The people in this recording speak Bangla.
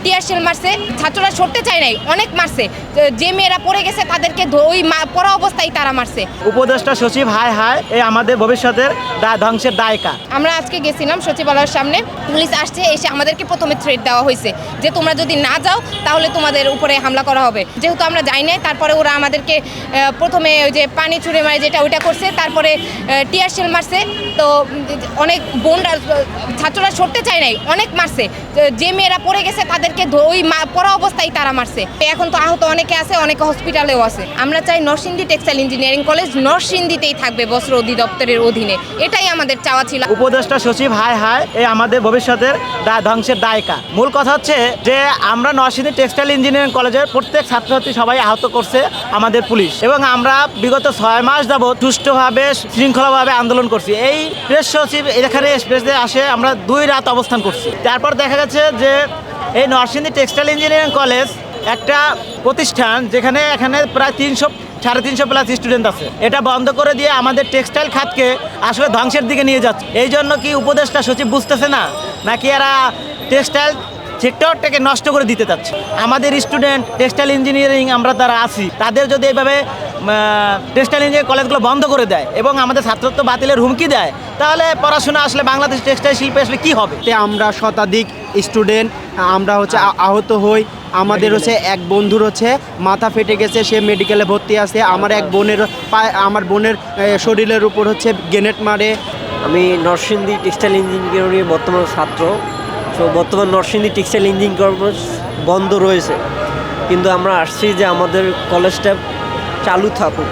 টিয়ার শেল মারছে, ছাত্ররা সরতে চায় নাই, অনেক মারছে। যে মেয়েরা পড়ে গেছে তাদেরকে ওই পড়া অবস্থায় তারা মারছে। উপদেষ্টা সচিব হায় হায়, এই আমাদের ভবিষ্যতের ধ্বংসের দায়কা। আমরা আজকে গেছিলাম সচিবালয়ের সামনে, পুলিশ আসছে, এসে আমাদেরকে প্রথমে থ্রেট দেওয়া হয়েছে যে তোমরা যদি না যাও তাহলে তোমাদের উপরে হামলা করা হবে। যেহেতু আমরা যাই নাই, তারপরে ওরা আমাদেরকে প্রথমে ওই যে পানি ছুঁড়ে মারে যেটা ওইটা করছে, তারপরে টিয়ার শেল মারছে। তো অনেক বোনরা, ছাত্ররা সরতে চায় নাই, অনেক মারছে। যে মেয়েরা পড়ে গেছে তাদেরকে ওই পড়া অবস্থায় তারা মারছে। এখন তো আহত অনেকে আছে, অনেকে হসপিটালেও আছে। আমরা চাই নরসিংদী টেক্সটাইল ইঞ্জিনিয়ারিং কলেজ নরসিংদীতেই থাকবে বস্ত্র অধিদপ্তরের অধীনে, এটাই আমাদের চাওয়া ছিল। উপদেষ্টা সচিব হায় হায়, এই আমাদের ভবিষ্যতের ধ্বংসের দায়কা। মূল কথা হচ্ছে যে আমরা নরসিংদী টেক্সটাইল ইঞ্জিনিয়ারিং কলেজের প্রত্যেক ছাত্রছাত্রী সবাই আহত করছে আমাদের পুলিশ, এবং আমরা বিগত 6 মাস যাবৎ সুষ্ঠুভাবে শৃঙ্খলাভাবে আন্দোলন করছি। এই প্রেস সচিব এখানে প্রেসে আসে, আমরা 2 রাত অবস্থান করছি। তারপর দেখা গেছে যে এই নরসিংদী টেক্সটাইল ইঞ্জিনিয়ারিং কলেজ একটা প্রতিষ্ঠান যেখানে প্রায় 300-350 প্লাস স্টুডেন্ট আছে। এটা বন্ধ করে দিয়ে আমাদের টেক্সটাইল খাতকে আসলে ধ্বংসের দিকে নিয়ে যাচ্ছে। এই জন্য কি উপদেষ্টা সচিব বুঝতেছে না, নাকি এরা টেক্সটাইল সেক্টরটাকে নষ্ট করে দিতে চাচ্ছে? আমাদের স্টুডেন্ট টেক্সটাইল ইঞ্জিনিয়ারিং আমরা তারা আছি, তাদের যদি এইভাবে টেক্সটাইল ইঞ্জিনিয়ারিং কলেজগুলো বন্ধ করে দেয় এবং আমাদের ছাত্রত্ব বাতিলের হুমকি দেয়, তাহলে পড়াশোনা আসলে বাংলাদেশ টেক্সটাইল শিল্পে আসলে কী হবে? আমরা শতাধিক স্টুডেন্ট আমরা আহত হই। আমাদের এক বন্ধুর মাথা ফেটে গেছে, সে মেডিকেলে ভর্তি আছে। আমার বোনের শরীরের উপর গ্রেনেড মারে। আমি নরসিংদী টেক্সটাইল ইঞ্জিনিয়ারিং বর্তমান ছাত্র। তো বর্তমান নরসিংদী টেক্সটাইল ইঞ্জিনিয়ারিং বন্ধ রয়েছে, কিন্তু আমরা আসছি যে আমাদের কলেজটা চালু থাকুক।